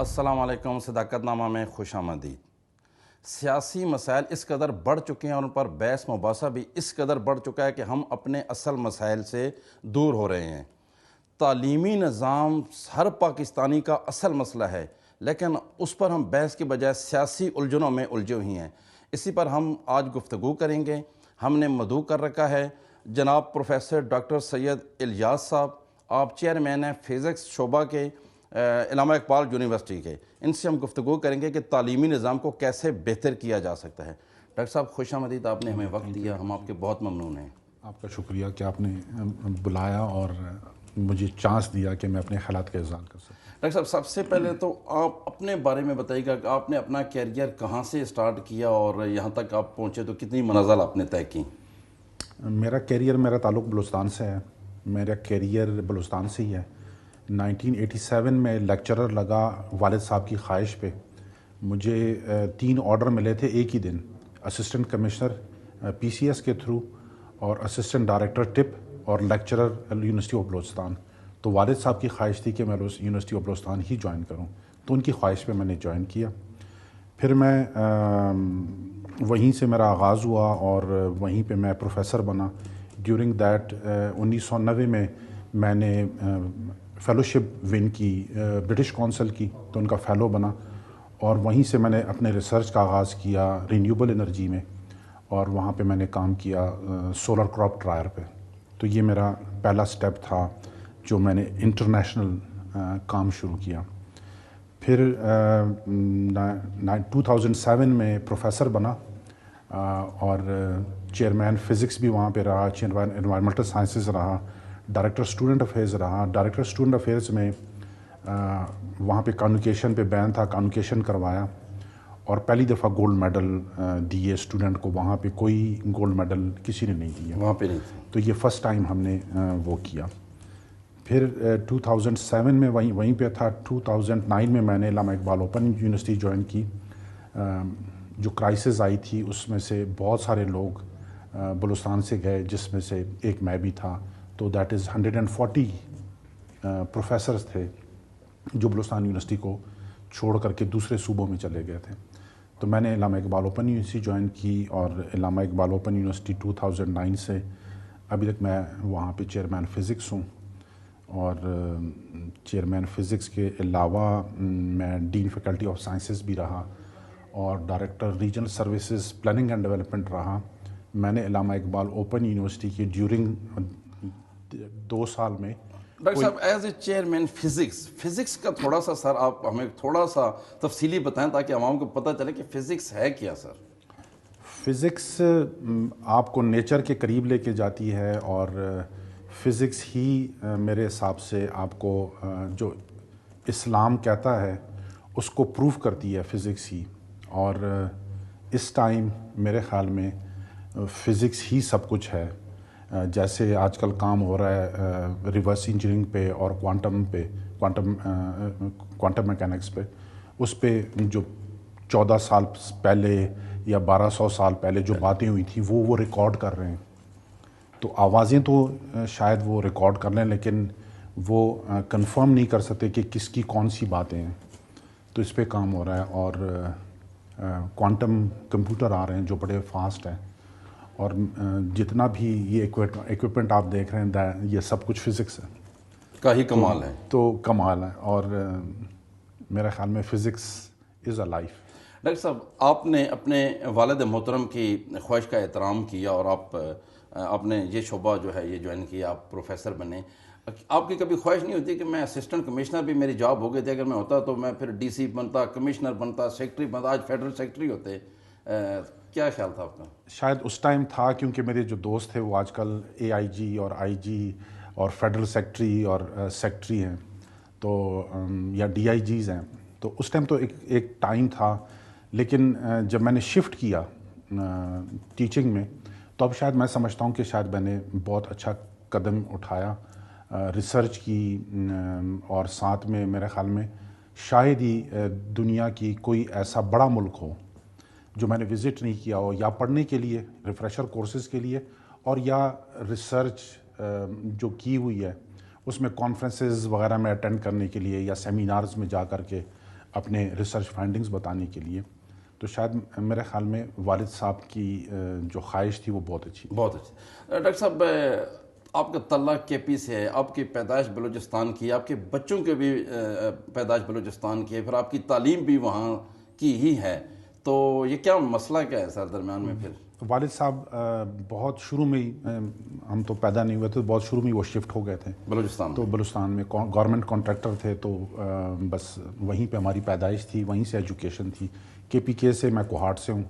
السلام علیکم. صداقت نامہ میں خوش آمدید. سیاسی مسائل اس قدر بڑھ چکے ہیں اور ان پر بحث مباحثہ بھی اس قدر بڑھ چکا ہے کہ ہم اپنے اصل مسائل سے دور ہو رہے ہیں. تعلیمی نظام ہر پاکستانی کا اصل مسئلہ ہے، لیکن اس پر ہم بحث کے بجائے سیاسی الجھنوں میں الجھے ہوئی ہیں. اسی پر ہم آج گفتگو کریں گے. ہم نے مدعو کر رکھا ہے جناب پروفیسر ڈاکٹر سید الیاس صاحب. آپ چیئرمین ہیں فزکس شعبہ کے علامہ اقبال یونیورسٹی کے. ان سے ہم گفتگو کریں گے کہ تعلیمی نظام کو کیسے بہتر کیا جا سکتا ہے. ڈاکٹر صاحب خوش آمدید، آپ نے ہمیں وقت دیا، ہم آپ کے بہت ممنون ہیں. آپ کا شکریہ کہ آپ نے بلایا اور مجھے چانس دیا کہ میں اپنے خیالات کا اظہار کر سکوں. ڈاکٹر صاحب سب سے پہلے تو آپ اپنے بارے میں بتائیے گا کہ آپ نے اپنا کیریئر کہاں سے اسٹارٹ کیا اور یہاں تک آپ پہنچے تو کتنی منازل آپ نے طے کی؟ میرا تعلق بلوچستان سے ہے. میرا کیریئر بلوچستان سے ہی ہے. 1987 میں لیکچرر لگا والد صاحب کی خواہش پہ. مجھے 3 آرڈر ملے تھے ایک ہی دن، اسسٹنٹ کمشنر پی سی ایس کے تھرو اور اسسٹنٹ ڈائریکٹر ٹپ اور لیکچرر یونیورسٹی آف بلوچستان. تو والد صاحب کی خواہش تھی کہ میں university of Balochistan he join کروں، تو ان کی خواہش پہ میں نے جوائن کیا. پھر میں وہیں سے میرا آغاز ہوا اور وہیں پہ میں پروفیسر بنا. ڈیورنگ دیٹ 1990 میں نے فیلوشپ ون کی برٹش کونسل کی، تو ان کا فیلو بنا اور وہیں سے میں نے اپنے ریسرچ کا آغاز کیا رینیوبل انرجی میں، اور وہاں پہ میں نے کام کیا سولر کراپ ڈرائر پہ. تو یہ میرا پہلا سٹیپ تھا جو میں نے انٹرنیشنل کام شروع کیا. پھر 2007 میں پروفیسر بنا اور چیئرمین فزکس بھی وہاں پہ رہا، چیئرمین انوائرمنٹل سائنسز رہا، ڈائریکٹر اسٹوڈنٹ افیئرز رہا. ڈائریکٹر اسٹوڈنٹ افیئرز میں وہاں پہ کانوکیشن پہ بین تھا، کانوکیشن کروایا اور پہلی دفعہ گولڈ میڈل دیے اسٹوڈنٹ کو. وہاں پہ کوئی گولڈ میڈل کسی نے نہیں دیا وہاں پہ نہیں تھا. تو یہ فرسٹ ٹائم ہم نے وہ کیا. پھر 2007 میں وہیں پہ تھا. 2009 میں نے علامہ اقبال اوپن یونیورسٹی جوائن کی. جو کرائسس آئی تھی اس میں سے بہت سارے لوگ بلوچستان سے گئے، جس میں سے ایک میں بھی تھا. تو دیٹ از 140 پروفیسرز تھے جو بلوچستان یونیورسٹی کو چھوڑ کر کے دوسرے صوبوں میں چلے گئے تھے. تو میں نے علامہ اقبال اوپن یونیورسٹی جوائن کی اور علامہ اقبال اوپن یونیورسٹی 2009 سے ابھی تک میں وہاں پہ چیئرمین فزکس ہوں. اور چیئرمین فزکس کے علاوہ میں ڈین فیکلٹی آف سائنسز بھی رہا اور director regional services planning and development رہا. میں نے علامہ اقبال اوپن یونیورسٹی کی ڈیورنگ 2 سال میں. ڈاکٹر صاحب ایز اے چیئرمین فزکس کا تھوڑا سا سر آپ ہمیں تھوڑا سا تفصیلی بتائیں تاکہ عوام کو پتہ چلے کہ فزکس ہے کیا سر. فزکس آپ کو نیچر کے قریب لے کے جاتی ہے اور فزکس ہی میرے حساب سے آپ کو جو اسلام کہتا ہے اس کو پروف کرتی ہے فزکس ہی. اور اس ٹائم میرے خیال میں فزکس ہی سب کچھ ہے. جیسے آج کل کام ہو رہا ہے ریورس انجینئرنگ پہ اور کوانٹم میکینکس پہ، اس پہ جو 14 سال پہلے یا 1200 سال پہلے جو باتیں ہوئی تھیں وہ ریکارڈ کر رہے ہیں. تو آوازیں تو شاید وہ ریکارڈ کر لیں لیکن وہ کنفرم نہیں کر سکتے کہ کس کی کون سی باتیں ہیں. تو اس پہ کام ہو رہا ہے اور کوانٹم کمپیوٹر آ رہے ہیں جو بڑے فاسٹ ہیں. اور جتنا بھی یہ ایکوپمنٹ آپ دیکھ رہے ہیں یہ سب کچھ فزکس ہے کا ہی کمال ہے. تو کمال ہے اور میرے خیال میں physics is a life. Doctor صاحب آپ نے اپنے والد محترم کی خواہش کا احترام کیا اور آپ نے یہ شعبہ جو ہے یہ جوائن کیا، آپ پروفیسر بنے. آپ کی کبھی خواہش نہیں ہوتی کہ میں اسسٹنٹ کمشنر بھی میری جاب ہو گئی تھی، اگر میں ہوتا تو میں پھر ڈی سی بنتا، کمشنر بنتا، سیکرٹری بنتا، آج فیڈرل سیکرٹری ہوتے؟ کیا خیال تھا آپ کا؟ شاید اس ٹائم تھا کیونکہ میرے جو دوست تھے وہ آج کل اے آئی جی اور آئی جی اور فیڈرل سیکرٹری اور سیکرٹری ہیں تو یا ڈی آئی جیز ہیں. تو اس ٹائم تو ایک ٹائم تھا. لیکن جب میں نے شفٹ کیا ٹیچنگ میں تو اب شاید میں سمجھتا ہوں کہ شاید میں نے بہت اچھا قدم اٹھایا ریسرچ کی. اور ساتھ میں میرے خیال میں شاید ہی دنیا کی کوئی ایسا بڑا ملک ہو جو میں نے وزٹ نہیں کیا ہو، یا پڑھنے کے لیے ریفریشر کورسز کے لیے اور یا ریسرچ جو کی ہوئی ہے اس میں کانفرنسز وغیرہ میں اٹینڈ کرنے کے لیے یا سیمینارز میں جا کر کے اپنے ریسرچ فائنڈنگز بتانے کے لیے. تو شاید میرے خیال میں والد صاحب کی جو خواہش تھی وہ بہت اچھی. بہت اچھی. ڈاکٹر صاحب آپ کا تعلق کے پی سے ہے, آپ کی پیدائش بلوچستان کی, آپ کے بچوں کے بھی پیدائش بلوچستان کی ہے, پھر آپ کی تعلیم بھی وہاں کی ہی ہے, تو یہ کیا مسئلہ کیا ہے سر درمیان میں؟ پھر والد صاحب بہت شروع میں ہی, ہم تو پیدا نہیں ہوئے تھے, بہت شروع میں ہی وہ شفٹ ہو گئے تھے بلوچستان تو بلوچستان میں گورنمنٹ کانٹریکٹر تھے, تو بس وہیں پہ ہماری پیدائش تھی, وہیں سے ایجوکیشن تھی. کے پی کے سے, میں کوہاٹ سے ہوں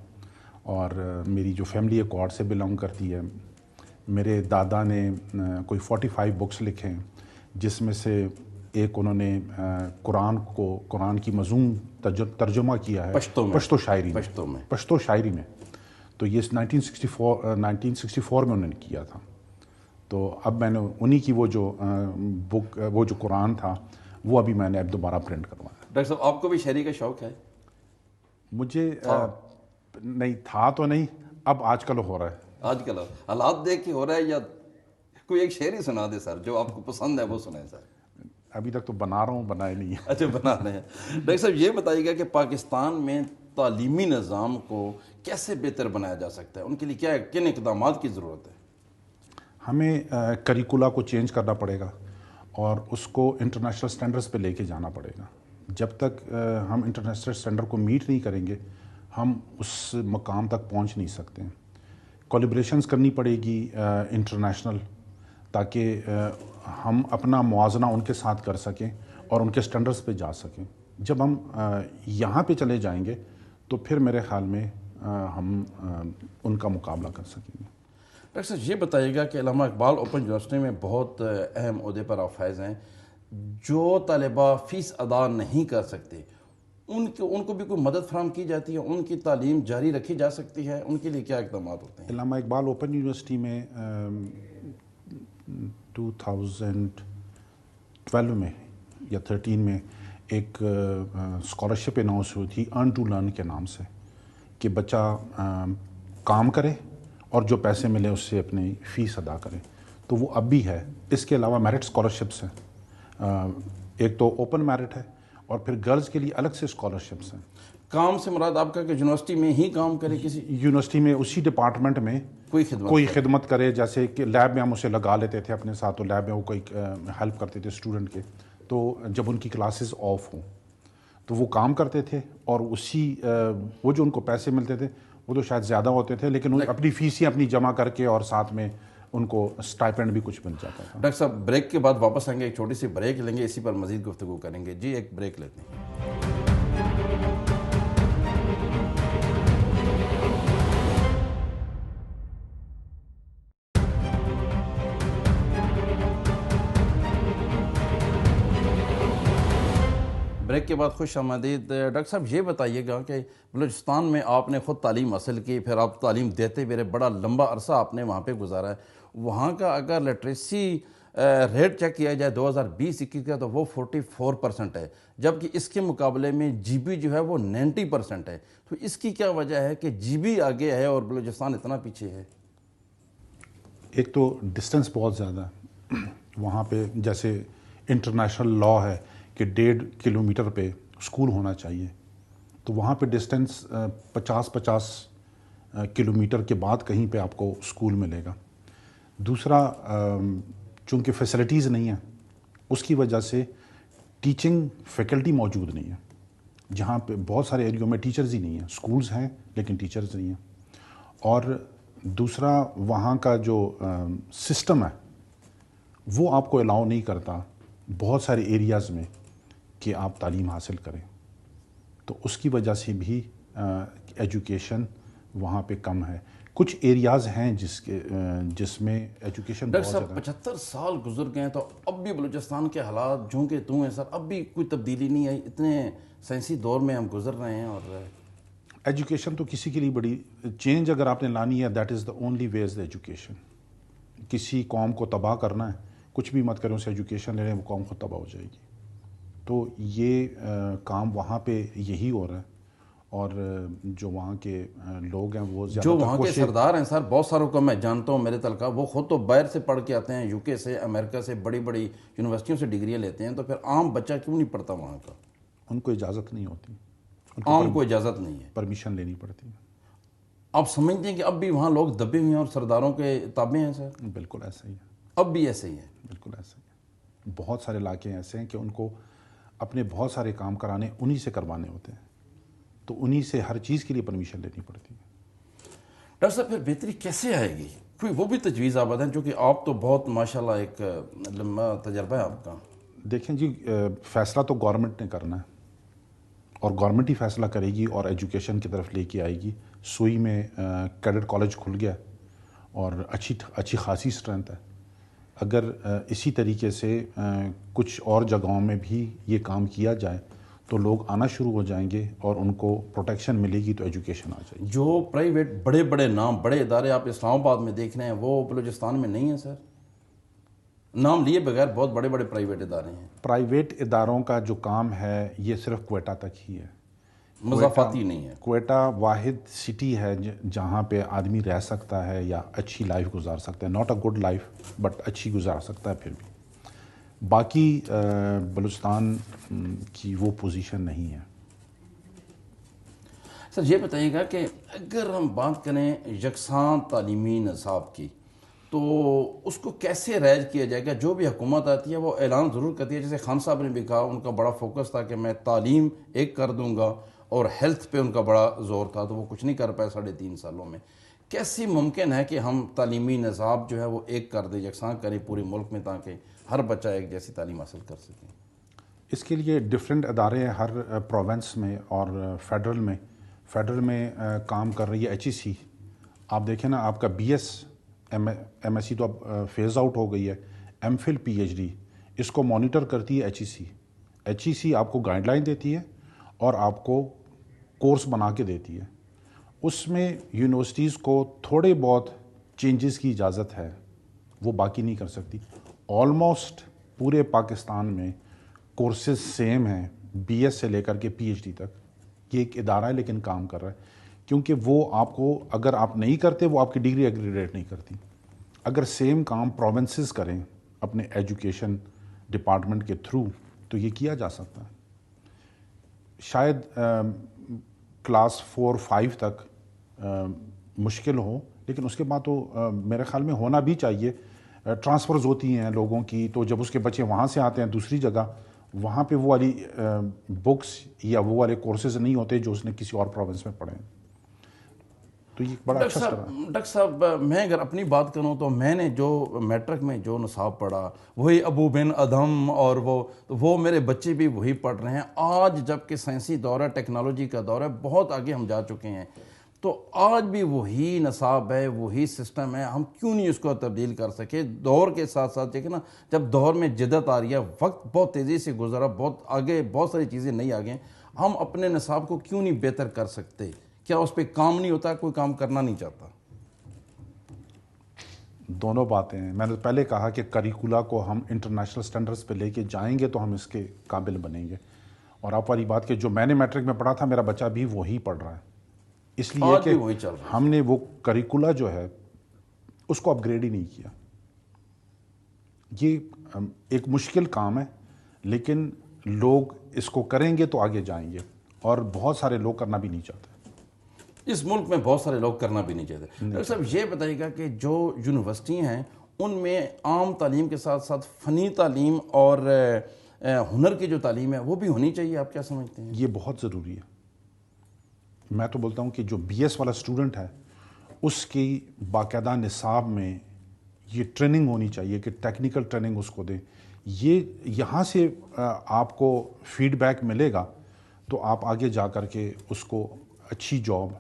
اور میری جو فیملی ہے کوہاٹ سے بلانگ کرتی ہے. میرے دادا نے کوئی 45 بکس لکھے ہیں, جس میں سے ایک انہوں نے قرآن کی مضمون ترجمہ کیا ہے پشتو شاعری میں. تو یہ 1964 میں انہوں نے کیا تھا. تو اب میں نے انہی کی وہ جو بک, وہ جو قرآن تھا, وہ ابھی میں نے اب دوبارہ پرنٹ کروایا. ڈاکٹر صاحب آپ کو بھی شاعری کا شوق ہے؟ مجھے نہیں تھا تو نہیں, اب آج کل ہو رہا ہے. آج کل حالات دیکھ کے ہو رہا ہے, یا کوئی ایک شعر ہی سنا دے سر جو آپ کو پسند ہے وہ سنائیں سر. ابھی تک تو بنا رہا ہوں, بنائے نہیں ہے. اچھا بنا رہے ہیں. ڈاکٹر صاحب یہ بتائیے گا کہ پاکستان میں تعلیمی نظام کو کیسے بہتر بنایا جا سکتا ہے, ان کے لیے کن اقدامات کی ضرورت ہے؟ ہمیں کریکولا کو چینج کرنا پڑے گا اور اس کو انٹرنیشنل سٹینڈرڈز پہ لے کے جانا پڑے گا. جب تک ہم انٹرنیشنل سٹینڈرڈ کو میٹ نہیں کریں گے, ہم اس مقام تک پہنچ نہیں سکتے ہیں. کولیبریشنز کرنی پڑے گی انٹرنیشنل, تاکہ ہم اپنا موازنہ ان کے ساتھ کر سکیں اور ان کے سٹینڈرڈز پہ جا سکیں. جب ہم یہاں پہ چلے جائیں گے تو پھر میرے خیال میں ہم ان کا مقابلہ کر سکیں گے. ڈاکٹر صاحب یہ بتائیے گا کہ علامہ اقبال اوپن یونیورسٹی میں بہت اہم عہدے پر آپ فائز ہیں, جو طالبہ فیس ادا نہیں کر سکتے ان کو بھی کوئی مدد فراہم کی جاتی ہے, ان کی تعلیم جاری رکھی جا سکتی ہے, ان کے لیے کیا اقدامات ہوتے ہیں؟ علامہ اقبال اوپن یونیورسٹی میں 2012 میں یا 13 میں ایک اسکالرشپ اناؤنس ہوئی تھی ارن ٹو لرن کے نام سے, کہ بچہ کام کرے اور جو پیسے ملے اس سے اپنی فیس ادا کرے. تو وہ اب بھی ہے. اس کے علاوہ میرٹ اسکالرشپس ہیں, ایک تو اوپن میرٹ ہے اور پھر گرلز کے لیے الگ سے اسکالرشپس ہیں. کام سے مراد آپ کا کہ یونیورسٹی میں ہی کام کرے, کسی یونیورسٹی میں اسی ڈپارٹمنٹ میں کوئی خدمت کرے, جیسے کہ لیب میں ہم اسے لگا لیتے تھے اپنے ساتھ, تو لیب میں وہ کوئی ہیلپ کرتے تھے اسٹوڈنٹ کے, تو جب ان کی کلاسز آف ہوں تو وہ کام کرتے تھے, اور اسی وہ جو ان کو پیسے ملتے تھے وہ تو شاید زیادہ ہوتے تھے, لیکن اپنی فیسیں اپنی جمع کر کے اور ساتھ میں ان کو اسٹائپینڈ بھی کچھ مل جاتا تھا. ڈاکٹر صاحب بریک کے بعد واپس آئیں گے, ایک چھوٹی سی بریک لیں گے, اسی پر مزید گفتگو کریں گے. جی ایک بریک لیتے ہیں. بریک کے بعد خوش آمدید. ڈاکٹر صاحب یہ بتائیے گا کہ بلوچستان میں آپ نے خود تعلیم حاصل کی, پھر آپ تعلیم دیتے میرے بڑا لمبا عرصہ آپ نے وہاں پہ گزارا ہے. وہاں کا اگر لٹریسی ریٹ چیک کیا جائے 2020-21 کا تو وہ 44% ہے, جبکہ اس کے مقابلے میں جی بی جو ہے وہ 90% ہے. تو اس کی کیا وجہ ہے کہ جی بی آگے ہے اور بلوچستان اتنا پیچھے ہے؟ ایک تو ڈسٹنس بہت زیادہ ہے وہاں پہ, جیسے انٹرنیشنل لا ہے کہ 1.5 کلومیٹر پہ اسکول ہونا چاہیے, تو وہاں پہ ڈسٹنس 50 کلومیٹر کے بعد کہیں پہ آپ کو اسکول ملے گا. دوسرا, چونکہ فیسلٹیز نہیں ہیں, اس کی وجہ سے ٹیچنگ فیکلٹی موجود نہیں ہے. جہاں پہ بہت سارے ایریوں میں ٹیچرز ہی نہیں ہیں, اسکولز ہیں لیکن ٹیچرز نہیں ہیں. اور دوسرا, وہاں کا جو سسٹم ہے وہ آپ کو الاؤ نہیں کرتا بہت سارے ایریاز میں کہ آپ تعلیم حاصل کریں, تو اس کی وجہ سے بھی ایجوکیشن وہاں پہ کم ہے. کچھ ایریاز ہیں جس میں ایجوکیشن ڈاکٹر صاحب 75 سال گزر گئے ہیں تو اب بھی بلوچستان کے حالات جوں کہ توں ہیں سر, اب بھی کوئی تبدیلی نہیں آئی. اتنے سائنسی دور میں ہم گزر رہے ہیں, اور ایجوکیشن تو کسی کے لیے بڑی چینج اگر آپ نے لانی ہے, that is the only way is the education. کسی قوم کو تباہ کرنا ہے, کچھ بھی مت کریں, اسے ایجوکیشن لے لیں, وہ قوم خود تباہ ہو جائے گی. تو یہ کام وہاں پہ یہی ہو رہا ہے, اور جو وہاں کے لوگ ہیں وہ زیادہ جو وہاں کے سردار ہیں سر, بہت ساروں کو میں جانتا ہوں میرے تعلقہ, وہ خود تو باہر سے پڑھ کے آتے ہیں, UK سے, امریکہ سے, بڑی بڑی یونیورسٹیوں سے ڈگریاں لیتے ہیں, تو پھر عام بچہ کیوں نہیں پڑھتا وہاں کا؟ ان کو اجازت نہیں ہوتی، عام کو اجازت نہیں ہے، پرمیشن لینی پڑتی ہے۔ آپ سمجھتے ہیں کہ اب بھی وہاں لوگ دبے ہوئے ہیں اور سرداروں کے تابع ہیں سر؟ بالکل ایسا ہی ہے، اب بھی ایسے ہی ہے؟ بالکل ایسا ہی ہے۔ بہت سارے علاقے ایسے ہیں کہ ان کو اپنے بہت سارے کام کرانے انہی سے کروانے ہوتے ہیں، تو انہی سے ہر چیز کے لیے پرمیشن لینی پڑتی ہے۔ ڈاکٹر صاحب پھر بہتری کیسے آئے گی؟ کوئی وہ بھی تجویز آپ بتائیں، چونکہ آپ تو بہت ماشاءاللہ ایک لمبا تجربہ ہے آپ کا۔ دیکھیں جی، فیصلہ تو گورنمنٹ نے کرنا ہے، اور گورنمنٹ ہی فیصلہ کرے گی اور ایجوکیشن کی طرف لے کے آئے گی۔ سوئی میں کیڈٹ کالج کھل گیا اور اچھی خاصی اسٹرینتھ ہے۔ اگر اسی طریقے سے کچھ اور جگہوں میں بھی یہ کام کیا جائے تو لوگ آنا شروع ہو جائیں گے اور ان کو پروٹیکشن ملے گی، تو ایجوکیشن آ جائے گی۔ جو پرائیویٹ بڑے بڑے نام، بڑے ادارے آپ اسلام آباد میں دیکھ رہے ہیں، وہ بلوچستان میں نہیں ہیں سر؟ نام لیے بغیر بہت بڑے بڑے پرائیویٹ ادارے ہیں۔ پرائیویٹ اداروں کا جو کام ہے یہ صرف کوئٹہ تک ہی ہے، مضافاتی نہیں ہے۔ کوئٹہ واحد سٹی ہے جہاں پہ آدمی رہ سکتا ہے یا اچھی لائف گزار سکتا ہے، not a good life but اچھی گزار سکتا ہے۔ پھر بھی باقی بلوچستان کی وہ پوزیشن نہیں ہے۔ سر یہ بتائیے گا کہ اگر ہم بات کریں یکساں تعلیمی نصاب کی، تو اس کو کیسے رائج کیا جائے گا؟ جو بھی حکومت آتی ہے وہ اعلان ضرور کرتی ہے، جیسے خان صاحب نے بھی کہا ان کا بڑا فوکس تھا کہ میں تعلیم ایک کر دوں گا، اور ہیلتھ پہ ان کا بڑا زور تھا، تو وہ کچھ نہیں کر پائے 3.5 سالوں میں۔ کیسی ممکن ہے کہ ہم تعلیمی نصاب جو ہے وہ ایک کر دیں، یکساں کریں پورے ملک میں، تاکہ ہر بچہ ایک جیسی تعلیم حاصل کر سکے؟ اس کے لیے ڈفرینٹ ادارے ہیں ہر پروونس میں، اور فیڈرل میں کام کر رہی ہے ایچ ای سی۔ آپ دیکھیں نا، آپ کا B S M S C تو اب فیز آؤٹ ہو گئی ہے، M Phil P H D اس کو مانیٹر کرتی ہے ایچ ای سی۔ ایچ ای سی آپ کو گائیڈ لائن دیتی ہے اور آپ کو کورس بنا کے دیتی ہے۔ اس میں یونیورسٹیز کو تھوڑے بہت چینجز کی اجازت ہے، وہ باقی نہیں کر سکتی۔ آلموسٹ پورے پاکستان میں کورسز سیم ہیں، بی ایس سے لے کر کے پی ایچ ڈی تک۔ یہ ایک ادارہ ہے لیکن کام کر رہا ہے، کیونکہ وہ آپ کو، اگر آپ نہیں کرتے وہ آپ کی ڈگری ایگریگیٹ نہیں کرتی۔ اگر سیم کام پروونسز کریں اپنے ایجوکیشن ڈپارٹمنٹ کے تھرو تو یہ کیا جا سکتا ہے۔ شاید کلاس 4-5 تک مشکل ہو، لیکن اس کے بعد تو میرے خیال میں ہونا بھی چاہیے۔ ٹرانسفرز ہوتی ہیں لوگوں کی، تو جب اس کے بچے وہاں سے آتے ہیں دوسری جگہ، وہاں پہ وہ والی بکس یا وہ والے کورسز نہیں ہوتے جو اس نے کسی اور پروونس میں پڑھے ہیں، تو یہ بڑا اچھا سٹر ہے۔ ڈاکٹر صاحب میں اگر اپنی بات کروں تو میں نے جو میٹرک میں جو نصاب پڑھا وہی ابو بن ادم، اور وہ میرے بچے بھی وہی پڑھ رہے ہیں آج، جب کہ سائنسی دور ہے، ٹیکنالوجی کا دور ہے، بہت آگے ہم جا چکے ہیں، تو آج بھی وہی نصاب ہے، وہی سسٹم ہے۔ ہم کیوں نہیں اس کو تبدیل کر سکے؟ دور کے ساتھ ساتھ دیکھیں نا، جب دور میں جدت آ رہی ہے، وقت بہت تیزی سے گزرا، بہت آگے، بہت ساری چیزیں نئی آ گئیں، ہم اپنے نصاب کو کیوں نہیں بہتر کر سکتے؟ کیا اس پہ کام نہیں ہوتا؟ کوئی کام کرنا نہیں چاہتا؟ دونوں باتیں ہیں۔ میں نے پہلے کہا کہ کریکولا کو ہم انٹرنیشنل سٹینڈرڈز پہ لے کے جائیں گے تو ہم اس کے قابل بنیں گے، اور آپ والی بات کہ جو میں نے میٹرک میں پڑھا تھا میرا بچہ بھی وہی پڑھ رہا ہے، اس لیے آج کہ بھی وہی چل رہا ہے۔ ہم نے وہ کریکولا جو ہے اس کو اپ گریڈ ہی نہیں کیا۔ یہ ایک مشکل کام ہے، لیکن لوگ اس کو کریں گے تو آگے جائیں گے، اور بہت سارے لوگ کرنا بھی نہیں چاہتے۔ اس ملک میں بہت سارے لوگ کرنا بھی نہیں چاہتے۔ ڈاکٹر صاحب یہ بتائیے گا کہ جو یونیورسٹی ہیں ان میں عام تعلیم کے ساتھ ساتھ فنی تعلیم اور ہنر کی جو تعلیم ہے وہ بھی ہونی چاہیے، آپ کیا سمجھتے ہیں؟ یہ بہت ضروری ہے۔ میں تو بولتا ہوں کہ جو بی ایس والا اسٹوڈنٹ ہے اس کی باقاعدہ نصاب میں یہ ٹریننگ ہونی چاہیے کہ ٹیکنیکل ٹریننگ اس کو دیں۔ یہ یہاں سے آپ کو فیڈ بیک ملے گا تو آپ آگے جا کر کے اس کو اچھی جاب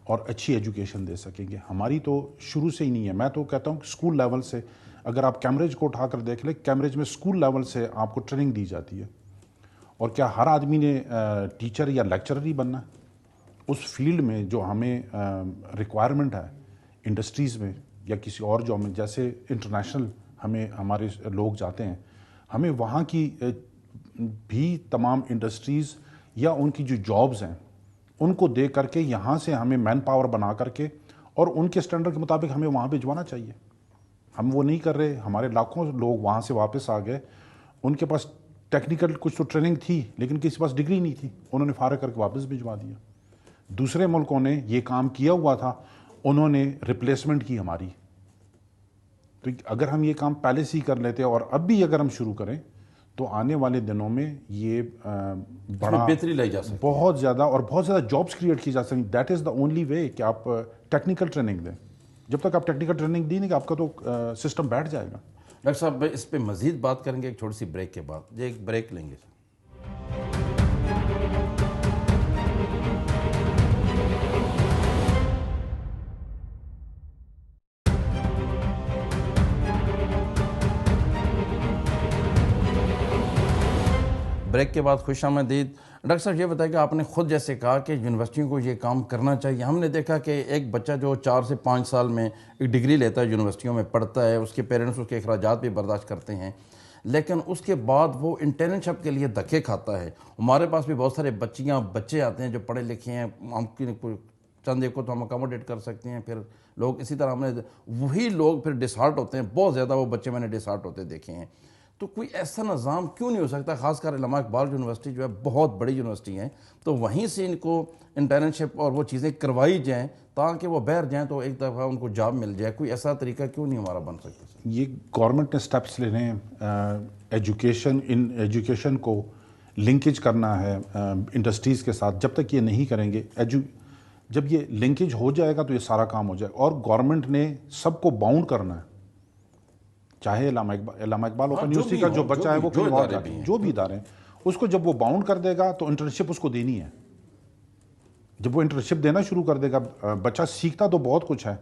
اور اچھی ایجوکیشن دے سکیں گے۔ ہماری تو شروع سے ہی نہیں ہے۔ میں تو کہتا ہوں کہ اسکول لیول سے، اگر آپ کیمبرج کو اٹھا کر دیکھ لیں، کیمبرج میں اسکول لیول سے آپ کو ٹریننگ دی جاتی ہے۔ اور کیا ہر آدمی نے ٹیچر یا لیکچرر ہی بننا ہے؟ اس فیلڈ میں جو ہمیں ریکوائرمنٹ ہے انڈسٹریز میں یا کسی اور جاب میں، جیسے انٹرنیشنل ہمارے لوگ جاتے ہیں، ہمیں وہاں کی بھی تمام انڈسٹریز یا ان کی جو جابز ہیں ان کو دے کر کے یہاں سے ہمیں مین پاور بنا کر کے اور ان کے سٹینڈرڈ کے مطابق ہمیں وہاں بھجوانا چاہیے۔ ہم وہ نہیں کر رہے، ہمارے لاکھوں لوگ وہاں سے واپس آ گئے، ان کے پاس ٹیکنیکل کچھ تو ٹریننگ تھی لیکن کسی پاس ڈگری نہیں تھی, انہوں نے فارغ کر کے واپس بھجوا دیا. دوسرے ملکوں نے یہ کام کیا ہوا تھا, انہوں نے ریپلیسمنٹ کی ہماری. تو اگر ہم یہ کام پہلے سے ہی کر لیتے اور اب بھی اگر ہم شروع کریں تو آنے والے دنوں میں یہ بڑا بہتری لائی جا سکتی, بہت زیادہ اور بہت زیادہ جابس کریٹ کی جا سکیں. That is the only way کہ آپ ٹیکنیکل ٹریننگ دیں. جب تک آپ ٹیکنیکل ٹریننگ دیں نہیں کہ آپ کا تو سسٹم بیٹھ جائے گا. ڈاکٹر صاحب اس پہ مزید بات کریں گے ایک چھوٹی سی بریک کے بعد. ایک بریک لیں گے. بریک کے بعد خوش آمدید. ڈاکٹر صاحب یہ بتائیں کہ آپ نے خود جیسے کہا کہ یونیورسٹیوں کو یہ کام کرنا چاہیے. ہم نے دیکھا کہ ایک بچہ جو 4 سے 5 سال میں ایک ڈگری لیتا ہے, یونیورسٹیوں میں پڑھتا ہے, اس کے پیرنٹس اس کے اخراجات بھی برداشت کرتے ہیں, لیکن اس کے بعد وہ انٹرنشپ کے لیے دھکے کھاتا ہے. ہمارے پاس بھی بہت سارے بچے آتے ہیں جو پڑھے لکھے ہیں, ہم چند ایک کو تو ہم اکاموڈیٹ کر سکتے ہیں, پھر لوگ اسی طرح وہی لوگ پھر ڈسہارٹ ہوتے ہیں. بہت زیادہ وہ بچے میں نے ڈسہارٹ ہوتے دیکھے ہیں. تو کوئی ایسا نظام کیوں نہیں ہو سکتا, خاص کر علامہ اقبال یونیورسٹی جو ہے بہت بڑی یونیورسٹی ہے, تو وہیں سے ان کو انٹرنشپ اور وہ چیزیں کروائی جائیں تاکہ وہ باہر جائیں تو ایک دفعہ ان کو جاب مل جائے. کوئی ایسا طریقہ کیوں نہیں ہمارا بن سکتا؟ یہ گورنمنٹ نے سٹیپس لینے ہیں. ایجوکیشن کو لنکیج کرنا ہے انڈسٹریز کے ساتھ. جب تک یہ نہیں کریں گے, جب یہ لنکیج ہو جائے گا تو یہ سارا کام ہو جائے گا. اور گورنمنٹ نے سب کو باؤنڈ کرنا ہے, چاہے علامہ اقبال اوپن یونیورسٹی کا جو بچہ ہے وہ کہیں اور جا کے, جو بھی ادارے ہیں, اس کو جب وہ باؤنڈ کر دے گا تو انٹرنشپ اس کو دینی ہے. جب وہ انٹرنشپ دینا شروع کر دے گا, بچہ سیکھتا تو بہت کچھ ہے,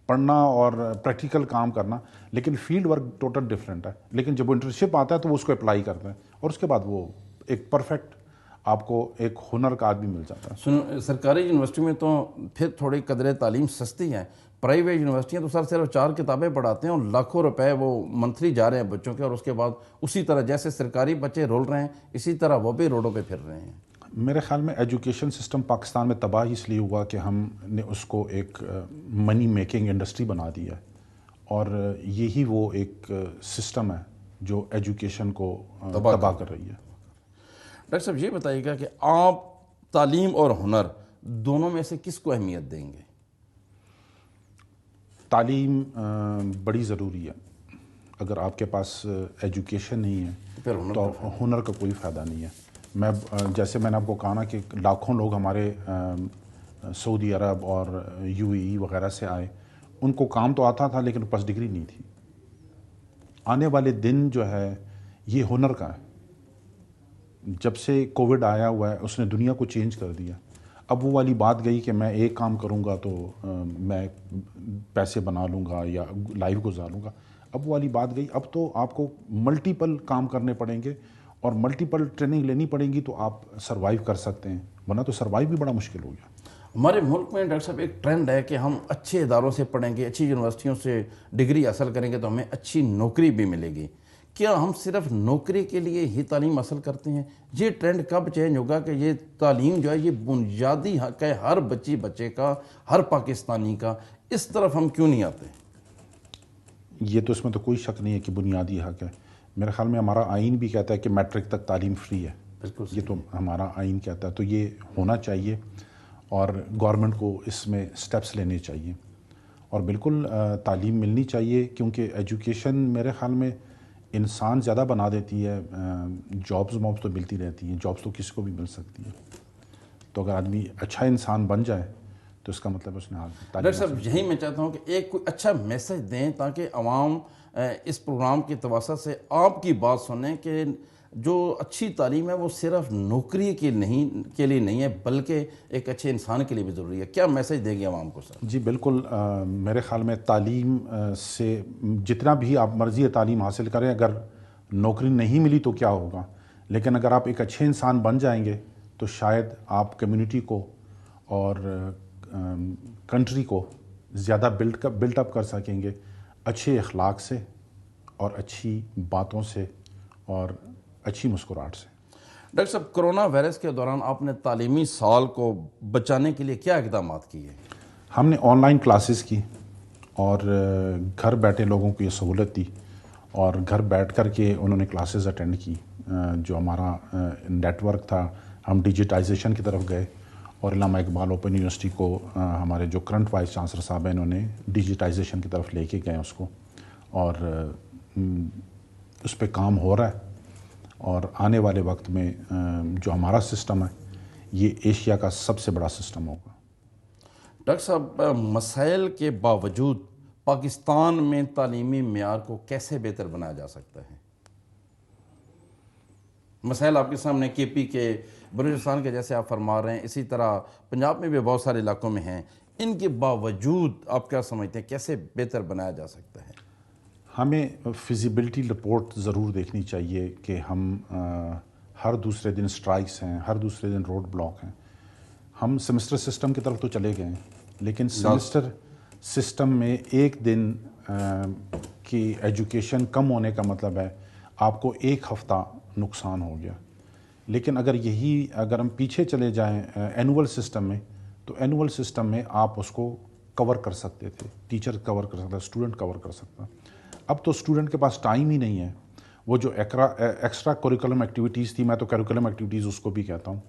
پڑھنا اور پریکٹیکل کام کرنا, لیکن فیلڈ ورک ٹوٹل ڈفرینٹ ہے. لیکن جب وہ انٹرنشپ آتا ہے تو وہ اس کو اپلائی کرتا ہے اور اس کے بعد وہ ایک پرفیکٹ آپ کو ایک ہنر کا آدمی مل جاتا ہے. سرکاری یونیورسٹی میں تو پھر تھوڑی قدر تعلیم سستی ہے. پرائیویٹ یونیورسٹیاں تو صرف 4 کتابیں پڑھاتے ہیں اور لاکھوں روپے وہ منتھلی جا رہے ہیں بچوں کے, اور اس کے بعد اسی طرح جیسے سرکاری بچے رول رہے ہیں اسی طرح وہ بھی روڈوں پہ پھر رہے ہیں. میرے خیال میں ایجوکیشن سسٹم پاکستان میں تباہ اس لیے ہوا کہ ہم نے اس کو ایک منی میکنگ انڈسٹری بنا دی ہے, اور یہی وہ ایک سسٹم ہے جو ایجوکیشن کو تباہ کر رہی ہے. ڈاکٹر صاحب یہ بتائیے گا کہ آپ تعلیم اور ہنر دونوں میں سے کس کو اہمیت دیں گے؟ تعلیم بڑی ضروری ہے. اگر آپ کے پاس ایجوکیشن نہیں ہے تو ہنر کا کوئی فائدہ نہیں ہے. جیسے میں نے آپ کو کہا نا کہ لاکھوں لوگ ہمارے سعودی عرب اور UAE وغیرہ سے آئے, ان کو کام تو آتا تھا لیکن پاس ڈگری نہیں تھی. آنے والے دن جو ہے یہ ہنر کا ہے. جب سے کووڈ آیا ہوا ہے اس نے دنیا کو چینج کر دیا. اب وہ والی بات گئی کہ میں ایک کام کروں گا تو میں پیسے بنا لوں گا یا لائف گزار لوں گا. اب وہ والی بات گئی. اب تو آپ کو ملٹیپل کام کرنے پڑیں گے اور ملٹیپل ٹریننگ لینی پڑیں گی تو آپ سروائیو کر سکتے ہیں, ورنہ تو سروائیو بھی بڑا مشکل ہو گیا. ہمارے ملک میں ڈاکٹر صاحب ایک ٹرینڈ ہے کہ ہم اچھے اداروں سے پڑھیں گے, اچھی یونیورسٹیوں سے ڈگری حاصل کریں گے تو ہمیں اچھی نوکری بھی ملے گی. کیا ہم صرف نوکری کے لیے ہی تعلیم حاصل کرتے ہیں؟ یہ ٹرینڈ کب چینج ہوگا کہ یہ تعلیم جو ہے یہ بنیادی حق ہے ہر بچے کا, ہر پاکستانی کا, اس طرف ہم کیوں نہیں آتے؟ یہ تو اس میں تو کوئی شک نہیں ہے کہ بنیادی حق ہے. میرے خیال میں ہمارا آئین بھی کہتا ہے کہ میٹرک تک تعلیم فری ہے. بالکل یہ تو ہمارا آئین کہتا ہے, تو یہ ہونا چاہیے اور گورنمنٹ کو اس میں سٹیپس لینے چاہیے اور بالکل تعلیم ملنی چاہیے, کیونکہ ایجوکیشن میرے خیال میں انسان زیادہ بنا دیتی ہے. جابس تو ملتی رہتی ہیں, جابس تو کسی کو بھی مل سکتی ہے. تو اگر آدمی اچھا انسان بن جائے تو اس کا مطلب اس نے ڈاکٹر صاحب یہی میں چاہتا ہوں کہ ایک کوئی اچھا میسج دیں تاکہ عوام اس پروگرام کی توسط سے آپ کی بات سنیں کہ جو اچھی تعلیم ہے وہ صرف نوکری کے لیے نہیں ہے بلکہ ایک اچھے انسان کے لیے بھی ضروری ہے. کیا میسج دیں گے عوام کو سر؟ جی بالکل. میرے خیال میں تعلیم سے جتنا بھی آپ مرضی تعلیم حاصل کریں, اگر نوکری نہیں ملی تو کیا ہوگا, لیکن اگر آپ ایک اچھے انسان بن جائیں گے تو شاید آپ کمیونٹی کو اور کنٹری کو زیادہ بلٹ اپ کر سکیں گے اچھے اخلاق سے اور اچھی باتوں سے اور اچھی مسکراہٹ سے. ڈاکٹر صاحب کرونا وائرس کے دوران آپ نے تعلیمی سال کو بچانے کے لیے کیا اقدامات کیے؟ ہم نے آن لائن کلاسز کی اور گھر بیٹھے لوگوں کو یہ سہولت دی, اور گھر بیٹھ کر کے انہوں نے کلاسز اٹینڈ کی. جو ہمارا نیٹ ورک تھا ہم ڈیجیٹائزیشن کی طرف گئے, اور علامہ اقبال اوپن یونیورسٹی کو ہمارے جو کرنٹ وائس چانسلر صاحب ہیں انہوں نے ڈیجیٹائزیشن کی طرف لے کے گئے اس کو, اور اس پہ کام ہو رہا ہے. اور آنے والے وقت میں جو ہمارا سسٹم ہے یہ ایشیا کا سب سے بڑا سسٹم ہوگا. ڈاکٹر صاحب, مسائل کے باوجود پاکستان میں تعلیمی معیار کو کیسے بہتر بنایا جا سکتا ہے؟ مسائل آپ کے سامنے کے پی کے, بلوچستان کے جیسے آپ فرما رہے ہیں, اسی طرح پنجاب میں بھی بہت سارے علاقوں میں ہیں. ان کے باوجود آپ کیا سمجھتے ہیں کیسے بہتر بنایا جا سکتا ہے؟ ہمیں فیزیبلٹی رپورٹ ضرور دیکھنی چاہیے کہ ہم ہر دوسرے دن سٹرائکس ہیں, ہر دوسرے دن روڈ بلاک ہیں. ہم سیمسٹر سسٹم کی طرف تو چلے گئے ہیں, لیکن سیمسٹر سسٹم میں ایک دن کی ایجوکیشن کم ہونے کا مطلب ہے آپ کو ایک ہفتہ نقصان ہو گیا. لیکن اگر ہم پیچھے چلے جائیں اینول سسٹم میں, تو اینول سسٹم میں آپ اس کو کور کر سکتے تھے, ٹیچر کور کر سکتا, اسٹوڈنٹ کور کر سکتا. اب تو اسٹوڈنٹ کے پاس ٹائم ہی نہیں ہے. وہ جو ایکسٹرا کوریکولم ایکٹیویٹیز تھی, میں تو کیریکولم ایکٹیویٹیز اس کو بھی کہتا ہوں,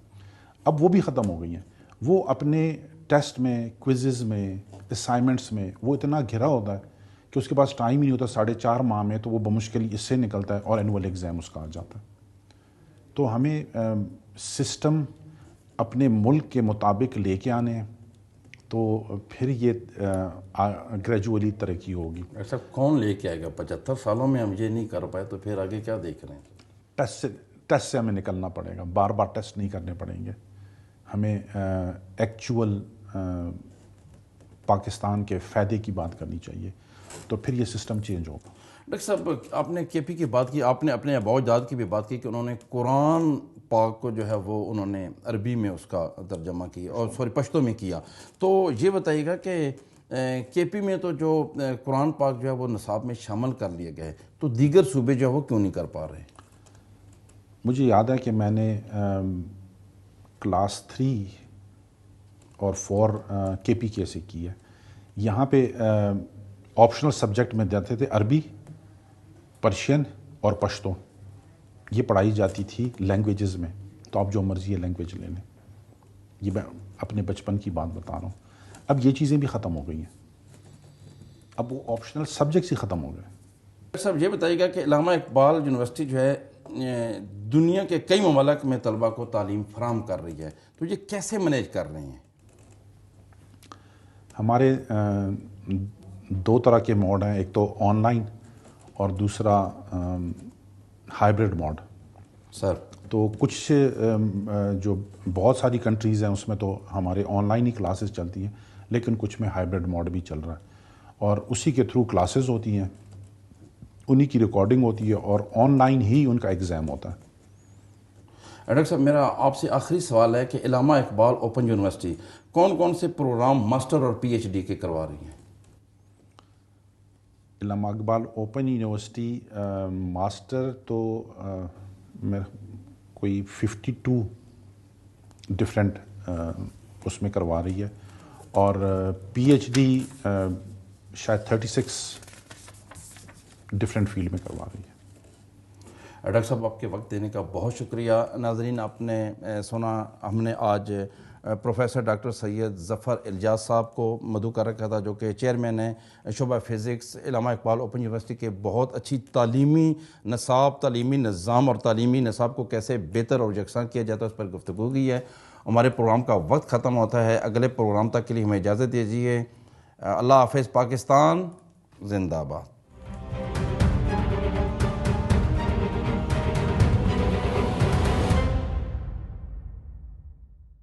اب وہ بھی ختم ہو گئی ہیں. وہ اپنے ٹیسٹ میں, کوئزز میں, اسائنمنٹس میں وہ اتنا گھرا ہوتا ہے کہ اس کے پاس ٹائم ہی نہیں ہوتا. 4.5 ماہ میں تو وہ بمشکل اس سے نکلتا ہے اور اینول ایگزام اس کا آ جاتا ہے. تو ہمیں سسٹم اپنے ملک کے مطابق لے کے آنے ہیں, تو پھر یہ گریجولی ترقی ہوگی. ایسا کون لے کے آئے گا؟ 75 سالوں میں ہم یہ نہیں کر پائے تو پھر آگے کیا دیکھ رہے ہیں؟ ٹیسٹ سے ہمیں نکلنا پڑے گا, بار بار ٹیسٹ نہیں کرنے پڑیں گے. ہمیں ایکچول پاکستان کے فائدے کی بات کرنی چاہیے, تو پھر یہ سسٹم چینج ہوگا. ڈاکٹر صاحب, آپ نے کے پی کی بات کی, آپ نے اپنے اباء جاد کی بھی بات کی کہ انہوں نے قرآن پاک کو جو ہے وہ انہوں نے عربی میں اس کا ترجمہ کیا, اور پشتو میں کیا. تو یہ بتائیے گا کہ کے پی میں تو جو قرآن پاک جو ہے وہ نصاب میں شامل کر لیے گئے, تو دیگر صوبے جو ہے وہ کیوں نہیں کر پا رہے؟ مجھے یاد ہے کہ میں نے کلاس 3 اور 4 کے پی کے سے کی ہے. یہاں پہ آپشنل سبجیکٹ میں دیتے تھے عربی, پرشین اور پشتو. یہ پڑھائی جاتی تھی لینگویجز میں, تو آپ جو مرضی ہے لینگویج لے لیں. یہ میں اپنے بچپن کی بات بتا رہا ہوں. اب یہ چیزیں بھی ختم ہو گئی ہیں, اب وہ آپشنل سبجیکٹس ہی ختم ہو گئے. ڈاکٹر صاحب, یہ بتائیے گا کہ علامہ اقبال یونیورسٹی جو ہے دنیا کے کئی ممالک میں طلبہ کو تعلیم فراہم کر رہی ہے, تو یہ کیسے مینیج کر رہے ہیں؟ ہمارے 2 طرح کے موڈ ہیں, ایک تو آن لائن اور دوسرا ہائبرڈ موڈ. سر, تو کچھ جو بہت ساری کنٹریز ہیں اس میں تو ہمارے آن لائن ہی کلاسز چلتی ہیں, لیکن کچھ میں ہائبرڈ موڈ بھی چل رہا ہے, اور اسی کے تھرو کلاسز ہوتی ہیں, انہی کی ریکارڈنگ ہوتی ہے, اور آن لائن ہی ان کا ایگزام ہوتا ہے. ڈاکٹر صاحب, میرا آپ سے آخری سوال ہے کہ علامہ اقبال اوپن یونیورسٹی کون کون سے پروگرام ماسٹر اور پی ایچ ڈی کے کروا رہی ہیں؟ علامہ اقبال اوپن یونیورسٹی ماسٹر تو کوئی 52 ڈفرینٹ اس میں کروا رہی ہے, اور پی ایچ ڈی شاید 36 ڈفرینٹ فیلڈ میں کروا رہی ہے. ڈاکٹر صاحب, آپ کے وقت دینے کا بہت شکریہ. ناظرین, آپ نے سنا, ہم نے آج پروفیسر ڈاکٹر سید ظفر الیاس صاحب کو مدعو کر رکھا تھا, جو کہ چیئرمین ہیں شعبہ فزکس علامہ اقبال اوپن یونیورسٹی کے. بہت اچھی تعلیمی نصاب, تعلیمی نظام اور تعلیمی نصاب کو کیسے بہتر اور یکساں کیا جاتا ہے اس پر گفتگو کی ہے. ہمارے پروگرام کا وقت ختم ہوتا ہے. اگلے پروگرام تک کے لیے ہمیں اجازت دیجیے. اللہ حافظ. پاکستان زندہ باد.